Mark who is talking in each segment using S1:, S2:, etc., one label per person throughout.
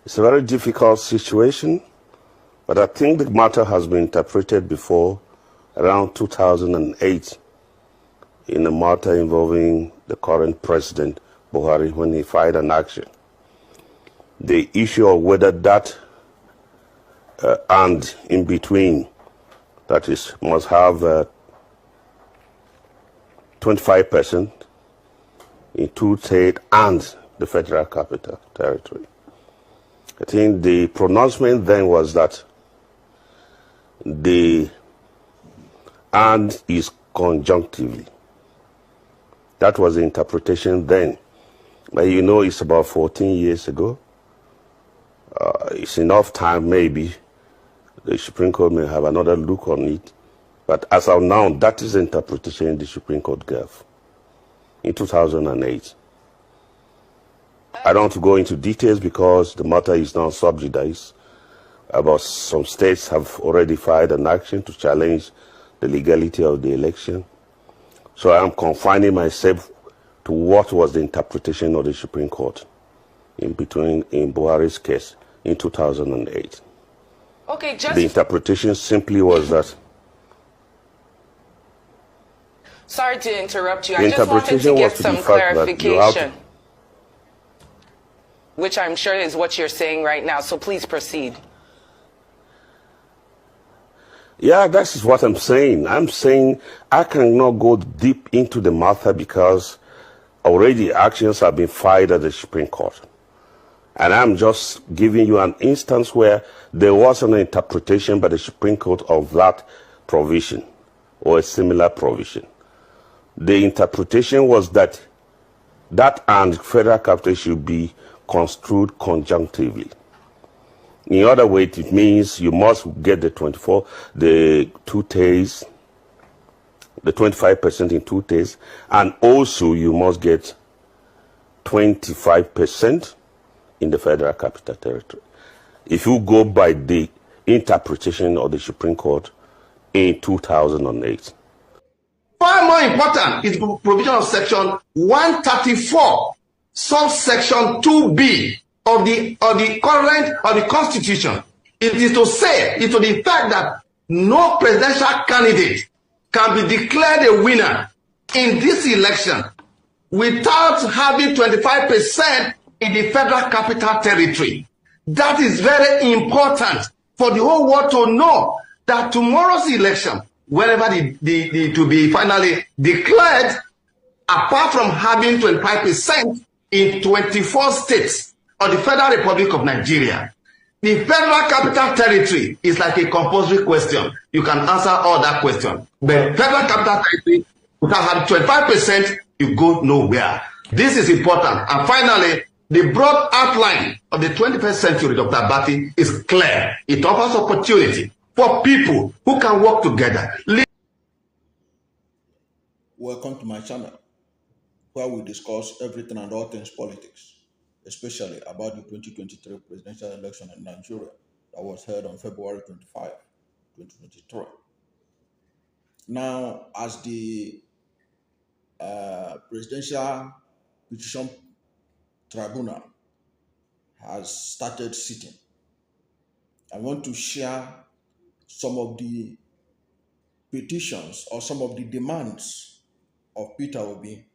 S1: It's a very difficult situation, but I think the matter has been interpreted before around 2008 in a matter involving the current president, Buhari, when he filed an action. The issue of whether that and in between, that is, must have 25% in two states and the Federal Capital Territory. I think the pronouncement then was that the and is conjunctively. That was the interpretation then. But you know, it's about 14 years ago. It's enough time, maybe. The Supreme Court may have another look on it. But as of now, that is the interpretation the Supreme Court gave in 2008. I don't want to go into details because the matter is now sub judice. About some states have already filed an action to challenge the legality of the election. So I am confining myself to what was the interpretation of the Supreme Court in Buhari's case in 2008.
S2: Okay,
S1: the interpretation simply was that.
S2: Sorry to interrupt you. I just wanted to get some clarification, which I'm sure is what you're saying right now. So please proceed.
S1: Yeah, that's what I'm saying. I'm saying I cannot go deep into the matter because already actions have been filed at the Supreme Court. And I'm just giving you an instance where there was an interpretation by the Supreme Court of that provision or a similar provision. The interpretation was that and federal capital should be construed conjunctively. In other words, it means you must get the 2 days, the 25% in 2 days, and also you must get 25% in the Federal Capital Territory. If you go by the interpretation of the Supreme Court in 2008.
S3: Far more important is the provision of section 134, subsection 2B of the Constitution. It is to say, it is to the fact that no presidential candidate can be declared a winner in this election without having 25% in the Federal Capital Territory. That is very important for the whole world to know that tomorrow's election, whenever to be finally declared, apart from having 25% in 24 states of the Federal Republic of Nigeria, the Federal Capital Territory is like a compulsory question. You can answer all that question. But Federal Capital Territory, without having 25%, you go nowhere. This is important. And finally, the broad outline of the 21st century, Dr. Abati, is clear. It offers opportunity for people who can work together.
S4: Welcome to my channel, where we discuss everything and all things politics, especially about the 2023 presidential election in Nigeria that was held on February 25, 2023. Now, as the Presidential Petition Tribunal has started sitting, I want to share some of the petitions or some of the demands of Peter Obi,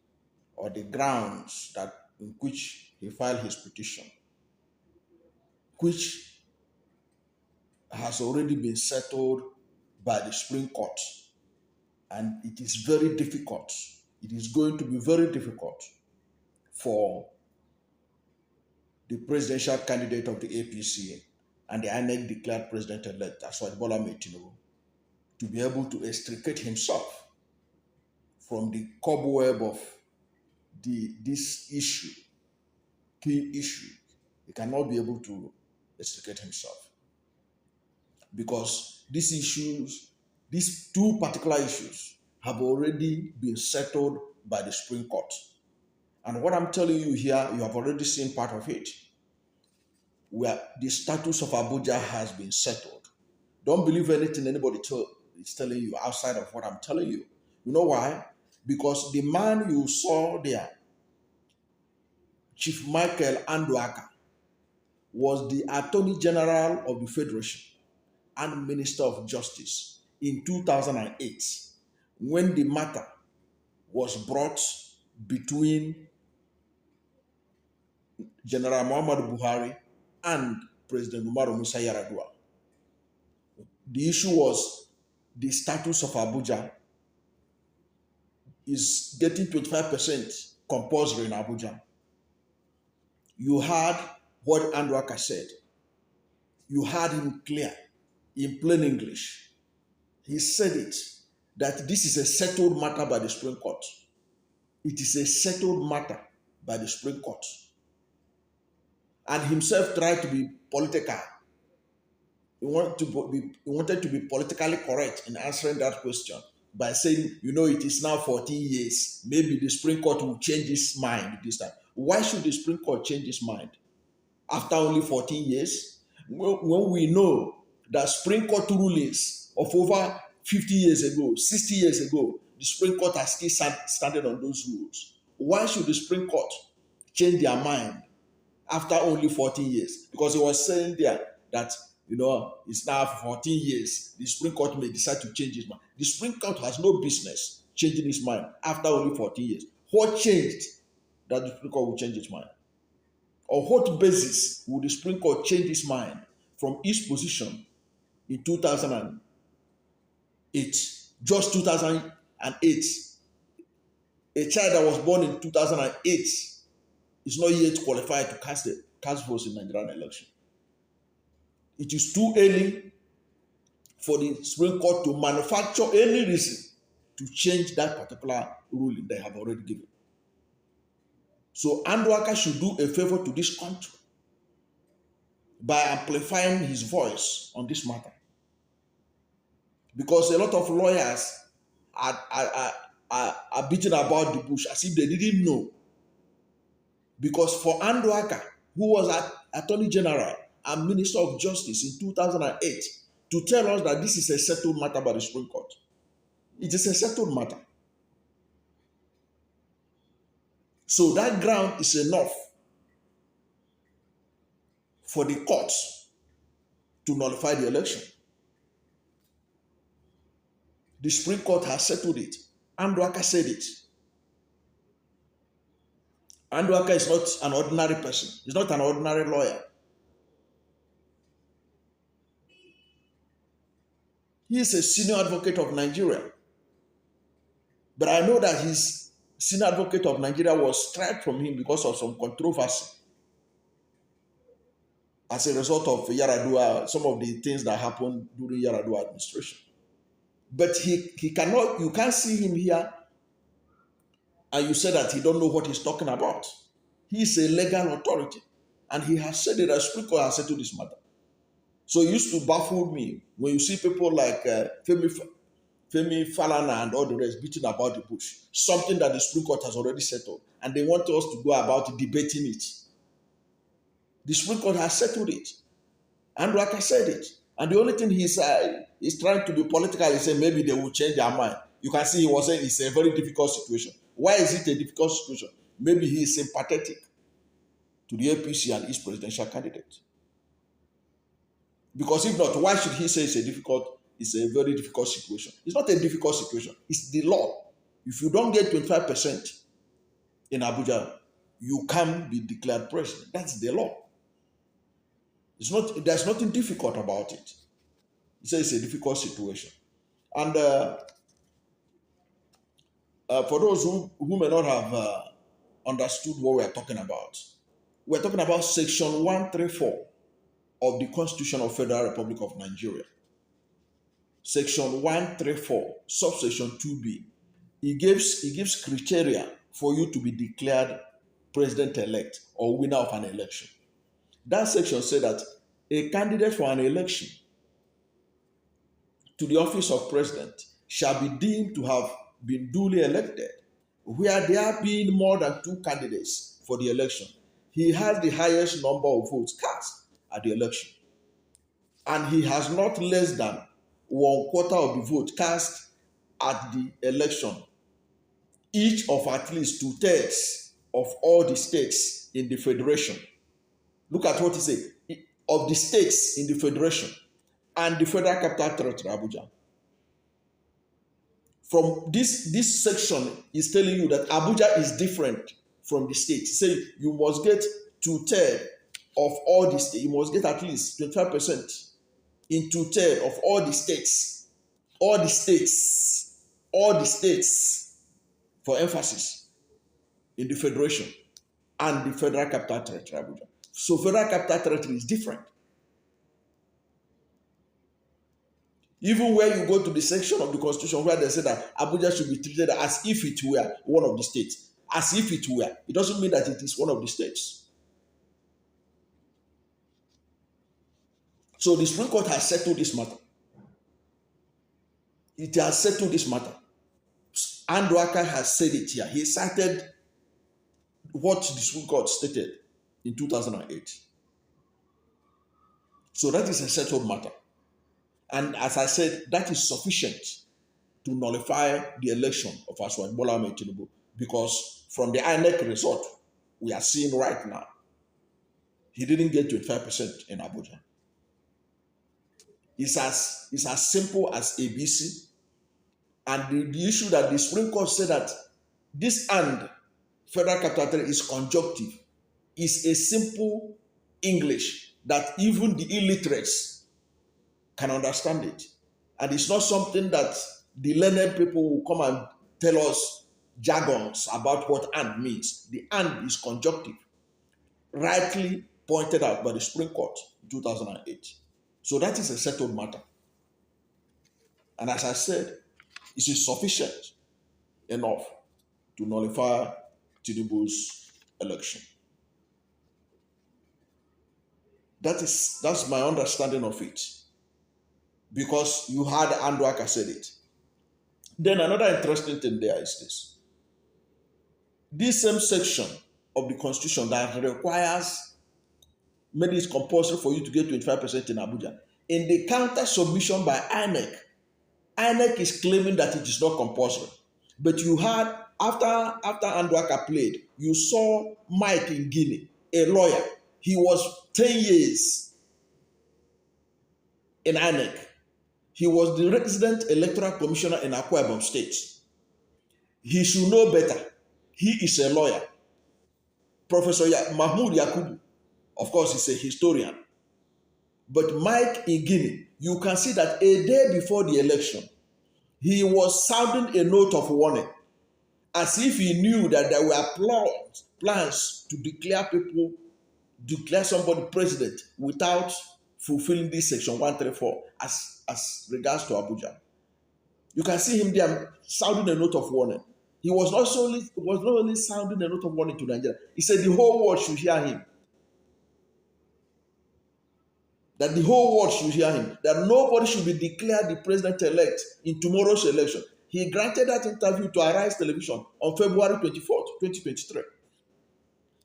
S4: or the grounds in which he filed his petition, which has already been settled by the Supreme Court. And it is very difficult. It is going to be very difficult for the presidential candidate of the APC and the INEC declared president-elect, Asiwaju Bola Tinubu, to be able to extricate himself from the cobweb of this issue, key issue. He cannot be able to extricate himself because these two particular issues have already been settled by the Supreme Court. And what I'm telling you here, you have already seen part of it, where the status of Abuja has been settled. Don't believe anything anybody is telling you outside of what I'm telling you. You know why? Because the man you saw there, Chief Michael Anduaka, was the Attorney General of the Federation and Minister of Justice in 2008 when the matter was brought between General Muhammadu Buhari and President Umaru Musa Yar'Adua. The issue was the status of Abuja is getting 25% compulsory in Abuja. You heard what Andwaka said. You heard him clear, in plain English. He said it, that this is a settled matter by the Supreme Court. It is a settled matter by the Supreme Court. And himself tried to be political. He wanted to be politically correct in answering that question by saying, it is now 14 years. Maybe the Supreme Court will change its mind this time. Why should the Supreme Court change its mind after only 14 years? When we know that Supreme Court rulings of over 50 years ago, 60 years ago, the Supreme Court has still standing on those rules. Why should the Supreme Court change their mind after only 14 years? Because he was saying there that, it's now 14 years. The Supreme Court may decide to change its mind. The Supreme Court has no business changing its mind after only 14 years. What changed that the Supreme Court will change its mind? On what basis would the Supreme Court change its mind from its position in 2008? Just 2008. A child that was born in 2008 is not yet qualified to cast votes in Nigerian election. It is too early for the Supreme Court to manufacture any reason to change that particular ruling they have already given. So Andwaka should do a favor to this country by amplifying his voice on this matter. Because a lot of lawyers are beating about the bush as if they didn't know. Because for Andwaka, who was Attorney General and Minister of Justice in 2008, to tell us that this is a settled matter by the Supreme Court, it is a settled matter. So that ground is enough for the courts to nullify the election. The Supreme Court has settled it. Andwaka said it. Andwaka is not an ordinary person. He's not an ordinary lawyer. He is a senior advocate of Nigeria. But I know that his senior advocate of Nigeria was stripped from him because of some controversy. As a result of Yar'Adua, some of the things that happened during Yar'Adua administration. But he cannot, you can't see him here and you say that he don't know what he's talking about. He is a legal authority and he has said that the Supreme Court has settled this matter. So it used to baffle me when you see people like Femi Falana and all the rest beating about the bush, something that the Supreme Court has already settled, and they want us to go about debating it. The Supreme Court has settled it. And like I said it. And the only thing he's trying to be political is saying maybe they will change their mind. You can see he was saying it's a very difficult situation. Why is it a difficult situation? Maybe he is sympathetic to the APC and his presidential candidate. Because if not, why should he say it's a very difficult situation? It's not a difficult situation. It's the law. If you don't get 25% in Abuja, you can't be declared president. That's the law. There's nothing difficult about it. He says it's a difficult situation. And for those who may not have understood what we're talking about Section 134 of the Constitution of Federal Republic of Nigeria. Section 134, subsection 2B. It gives criteria for you to be declared president-elect or winner of an election. That section said that a candidate for an election to the office of president shall be deemed to have been duly elected where there have been more than 2 candidates for the election. He has the highest number of votes cast at the election. And he has not less than 1/4 of the vote cast at the election, each of at least 2/3 of all the states in the federation. Look at what he said. of the states in the federation and the federal capital territory, Abuja. From this section is telling you that Abuja is different from the state. Say you must get 2/3 of all the states. You must get at least 25% in 2/3 of all the states. All the states, for emphasis, in the federation and the federal capital territory, Abuja. So federal capital territory is different. Even where you go to the section of the constitution where they say that Abuja should be treated as if it were one of the states, as if it were, it doesn't mean that it is one of the states. So the Supreme Court has settled this matter. It has settled this matter. Andwaka has said it here. He cited what the Supreme Court stated in 2008. So that is a settled matter. And as I said, that is sufficient to nullify the election of Asiwaju Bola Ahmed Tinubu, because from the INEC result we are seeing right now, he didn't get 25% in Abuja. It's as simple as ABC. And the issue that the Supreme Court said that this and federal capital territory is conjunctive is a simple English that even the illiterates can understand it. And it's not something that the learned people will come and tell us jargons about what and means. The and is conjunctive, rightly pointed out by the Supreme Court in 2008. So that is a settled matter. And as I said, it is sufficient enough to nullify Tinubu's election. That's my understanding of it. Because you had Andwaka said it. Then another interesting thing there is this. This same section of the Constitution that requires, maybe it's compulsory for you to get 25% in Abuja. In the counter submission by INEC, INEC is claiming that it is not compulsory. But you had, after Andwaka played, you saw Mike in Guinea, a lawyer. He was 10 years in INEC. He was the resident electoral commissioner in Akwa Ibom State. He should know better. He is a lawyer. Professor Mahmoud Yakubu, of course, is a historian. But Mike in Guinea, you can see that a day before the election, he was sounding a note of warning, as if he knew that there were plans to declare somebody president without fulfilling this section 134 as regards to Abuja. You can see him there sounding a note of warning. He was not only sounding a note of warning to Nigeria. He said the whole world should hear him. That the whole world should hear him. That nobody should be declared the president-elect in tomorrow's election. He granted that interview to Arise Television on February 24th, 2023.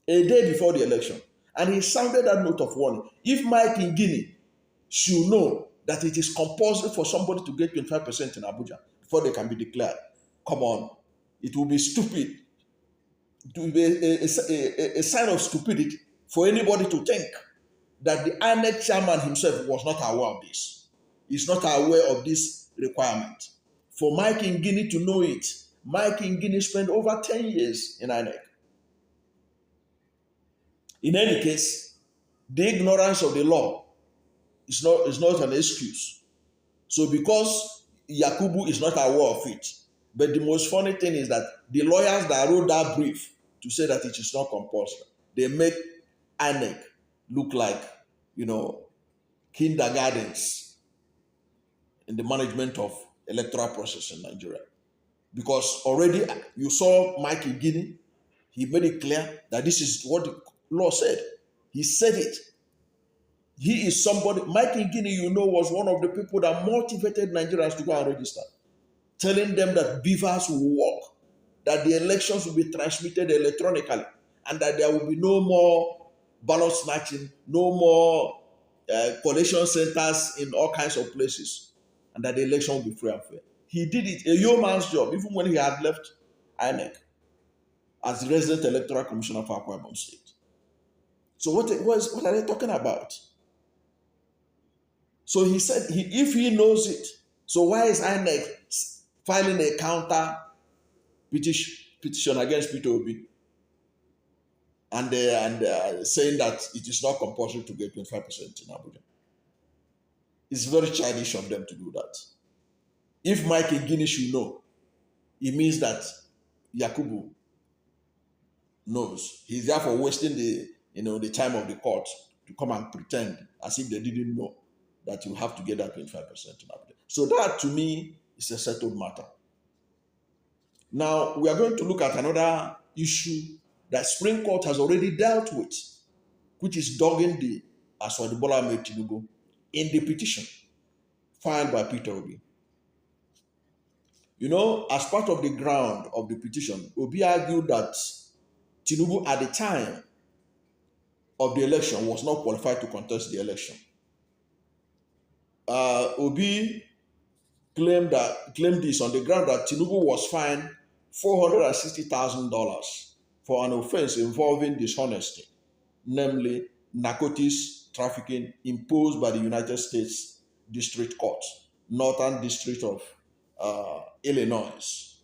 S4: A day before the election. And he sounded that note of warning. If Mike in Guinea should know that it is compulsory for somebody to get 25% in Abuja before they can be declared, come on, it will be stupid. It will be a sign of stupidity for anybody to think that the INEC chairman himself was not aware of this. He's not aware of this requirement. For Mike in Guinea to know it, Mike in Guinea spent over 10 years in INEC. In any case, the ignorance of the law is not an excuse. So because Yakubu is not aware of it, but the most funny thing is that the lawyers that wrote that brief to say that it is not compulsory, they make INEC look like, kindergartens in the management of electoral process in Nigeria. Because already you saw Mike in Guinea, he made it clear that this is what the law said. He said it. He is somebody, Mike in Guinea, was one of the people that motivated Nigerians to go and register, telling them that beavers will work, that the elections will be transmitted electronically, and that there will be no more ballot snatching, no more collation centers in all kinds of places, and that the election will be free and fair. He did it, a yeoman's job, even when he had left INEC as the resident electoral commissioner for Akwa Ibom State. So what are they talking about? So he said, if he knows it, so why is INEC filing a counter petition against Peter Obi and saying that it is not compulsory to get 25% in Abuja? It's very childish of them to do that. If Mike Egini should know, it means that Yakubu knows. He's therefore wasting the time of the court to come and pretend as if they didn't know that you have to get that 25% in Abuja. So that to me is a settled matter. Now we are going to look at another issue that Supreme Court has already dealt with, which is dogging the Asiwaju Bola Tinubu in the petition filed by Peter Obi. You know, as part of the ground of the petition, Obi argued that Tinubu at the time of the election was not qualified to contest the election. Obi claimed this on the ground that Tinubu was fined $460,000 for an offense involving dishonesty, namely narcotics trafficking, imposed by the United States District Court, Northern District of Illinois.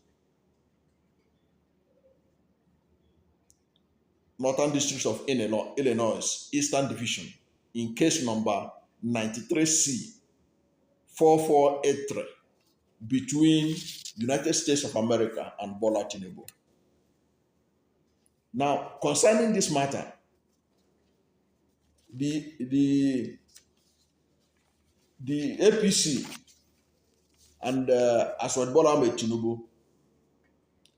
S4: Northern District of Illinois, Eastern Division, in case number 93C 4483 between United States of America and Bola Tinubu. Now, concerning this matter, the APC and Asiwaju Bola Tinubu,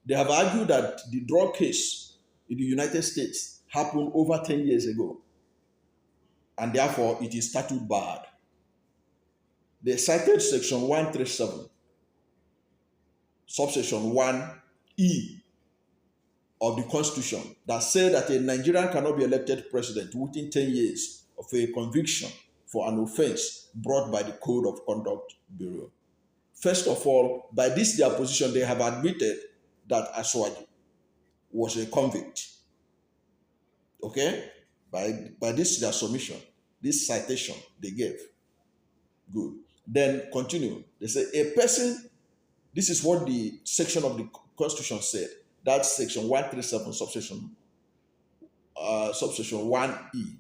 S4: they have argued that the drug case in the United States happened over 10 years ago, and therefore it is statute barred. They cited section 137, subsection 1E of the Constitution that said that a Nigerian cannot be elected president within 10 years of a conviction for an offense brought by the Code of Conduct Bureau. First of all, by this their position, they have admitted that Asiwaju was a convict. Okay? By this their submission, this citation they gave. Good. Then continue. They say a person, this is what the section of the Constitution said. That's section 137, subsection 1E.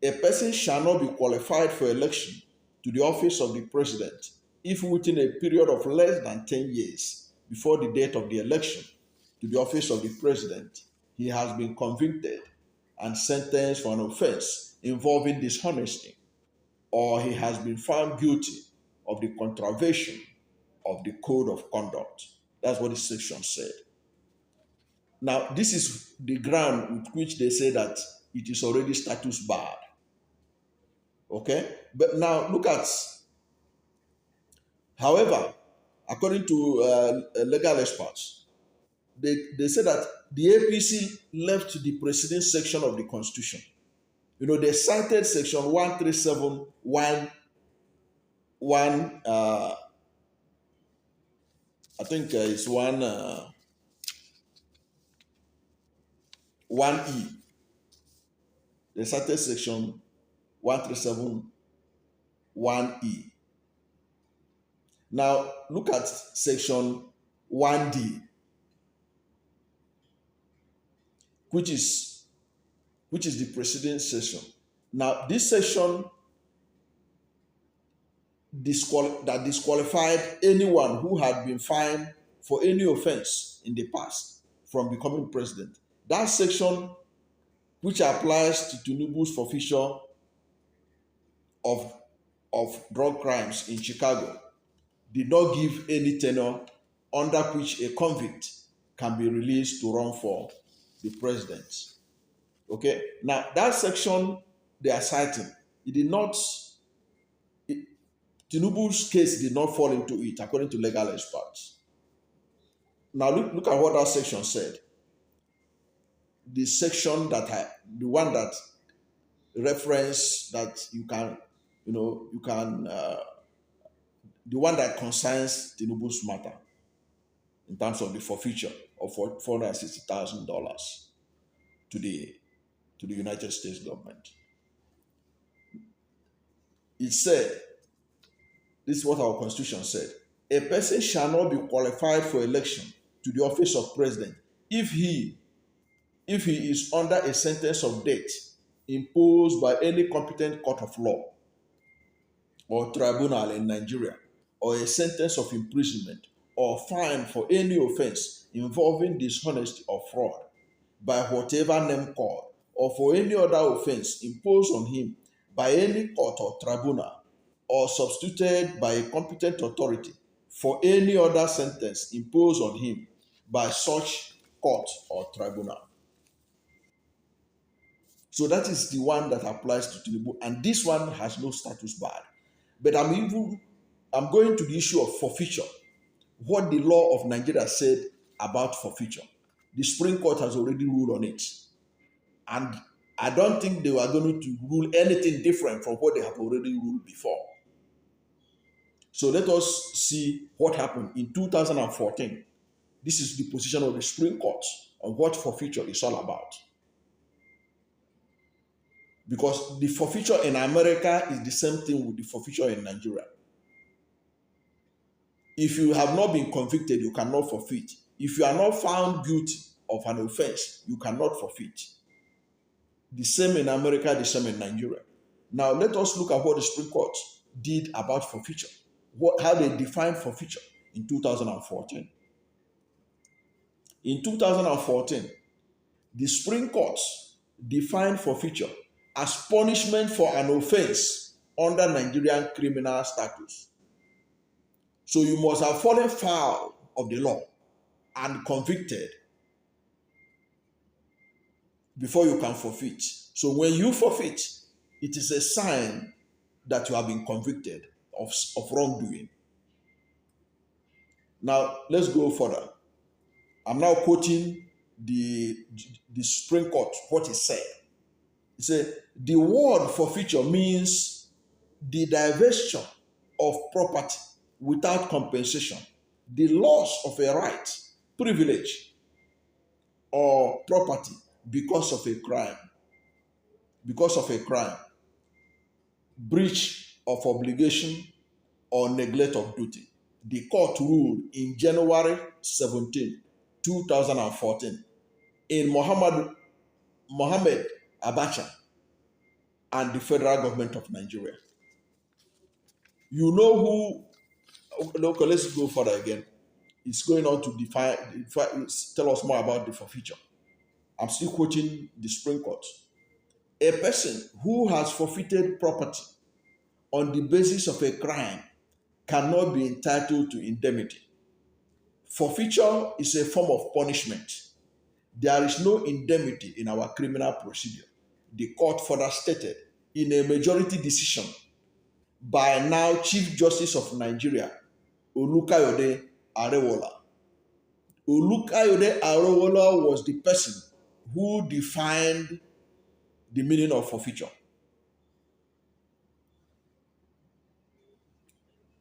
S4: A person shall not be qualified for election to the office of the president if within a period of less than 10 years before the date of the election to the office of the president, he has been convicted and sentenced for an offense involving dishonesty, or he has been found guilty of the contravention of the Code of Conduct. That's what the section said. Now, this is the ground with which they say that it is already status barred. Okay? But now look at, however, according to legal experts, they say that the APC left the preceding section of the Constitution. You know, they cited section 137, I think it's 1E. They cited section 137, 1E. Now, look at section 1D, which is the preceding section. Now, this section that disqualified anyone who had been fined for any offense in the past from becoming president. That section, which applies to Tinubu's forfeiture of drug crimes in Chicago, did not give any tenure under which a convict can be released to run for the president. Okay, now that section they are citing, Tinubu's case did not fall into it, according to legal experts. Now look at what that section said. The section the one that reference that you can, the one that concerns Tinubu's matter in terms of the forfeiture of $460,000 to the United States government. it said, this is what our constitution said, a person shall not be qualified for election to the office of president if he is under a sentence of death imposed by any competent court of law or tribunal in Nigeria, or a sentence of imprisonment or fine for any offense involving dishonesty or fraud by whatever name called, or for any other offense imposed on him by any court or tribunal, or substituted by a competent authority for any other sentence imposed on him by such court or tribunal. So that is the one that applies to Tinubu, and this one has no status bar. But I'm going to the issue of forfeiture. What the law of Nigeria said about forfeiture. The Supreme Court has already ruled on it. And I don't think they were going to rule anything different from what they have already ruled before. So let us see what happened in 2014. This is the position of the Supreme Court on what forfeiture is all about. Because the forfeiture in America is the same thing with the forfeiture in Nigeria. If you have not been convicted, you cannot forfeit. If you are not found guilty of an offense, you cannot forfeit. The same in America, the same in Nigeria. Now, let us look at what the Supreme Court did about forfeiture. How they defined forfeiture in 2014. In 2014, the Supreme Court defined forfeiture as punishment for an offense under Nigerian criminal statutes. So you must have fallen foul of the law and convicted before you can forfeit. So when you forfeit, it is a sign that you have been convicted of wrongdoing. Now, let's go further. I'm now quoting the Supreme Court, what it said. It said, the word forfeiture means the divestiture of property without compensation, the loss of a right, privilege, or property because of a crime. Because of a crime, breach of obligation, or neglect of duty. The court ruled in January 17, 2014 in Mohammed Abacha and the federal government of Nigeria. You know who, okay, let's go further again. It's going on to tell us more about the forfeiture. I'm still quoting the Supreme Court. A person who has forfeited property on the basis of a crime cannot be entitled to indemnity. Forfeiture is a form of punishment. There is no indemnity in our criminal procedure. The court further stated in a majority decision by now Chief Justice of Nigeria, Olukayode Arewola. Olukayode Arewola was the person who defined the meaning of forfeiture.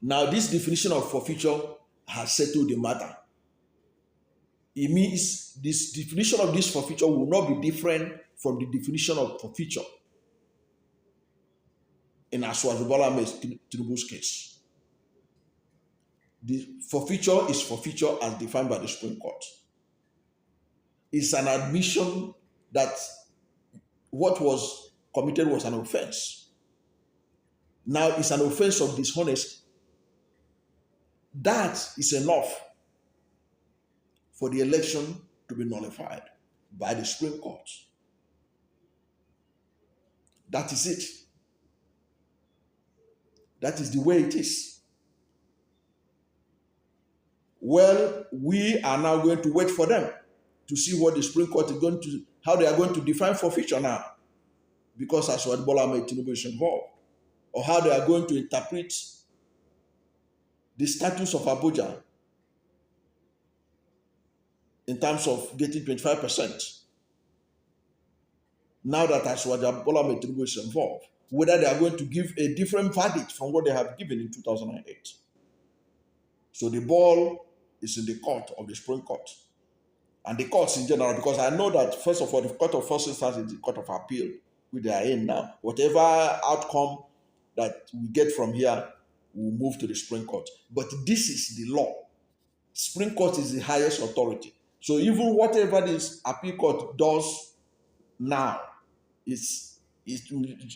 S4: Now, this definition of forfeiture has settled the matter. It means this definition of this forfeiture will not be different from the definition of forfeiture in Asiwaju Bola Tinubu's case. The forfeiture is forfeiture as defined by the Supreme Court. It's an admission that what was committed was an offense. Now it's an offense of dishonesty. That is enough for the election to be nullified by the Supreme Court. That is it. That is the way it is. Well, we are now going to wait for them to see what the Supreme Court is going to, how they are going to define forfeiture now, because Asiwaju Bola Tinubu is involved, or how they are going to interpret the status of Abuja in terms of getting 25%. Now that Asiwaju Bola Tinubu is involved, whether they are going to give a different verdict from what they have given in 2008. So the ball is in the court of the Supreme Court and the courts in general, because I know that, first of all, the Court of First Instance is the Court of Appeal, which they are in now. Whatever outcome that we get from here, we'll move to the Supreme Court. But this is the law. Supreme Court is the highest authority. So even whatever this appeal court does now is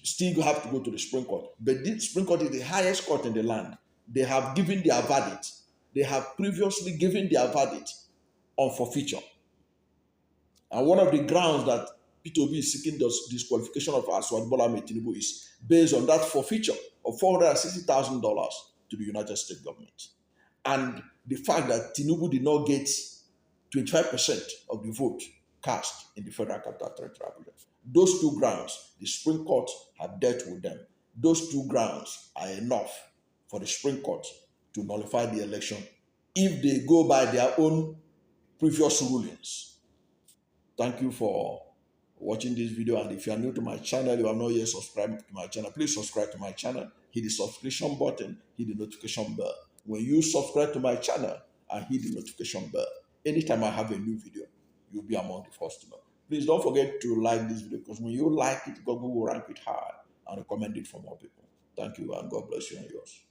S4: still have to go to the Supreme Court. But the Supreme Court is the highest court in the land. They have given their verdict. They have previously given their verdict on forfeiture. And one of the grounds that Peter Obi is seeking disqualification of Asiwaju Bola Tinubu is based on that forfeiture of $460,000 to the United States government. And the fact that Tinubu did not get 25% of the vote cast in the Federal Capital Territory Abuja. Those two grounds, the Supreme Court have dealt with them. Those two grounds are enough for the Supreme Court to nullify the election if they go by their own previous rulings. Thank you for watching this video, and if you are new to my channel, you are not yet subscribed to my channel, please subscribe to my channel, hit the subscription button, hit the notification bell. When you subscribe to my channel and hit the notification bell, anytime I have a new video, you'll be among the first to know. Please don't forget to like this video, because when you like it, Google will rank it high and recommend it for more people. Thank you, and God bless you and yours.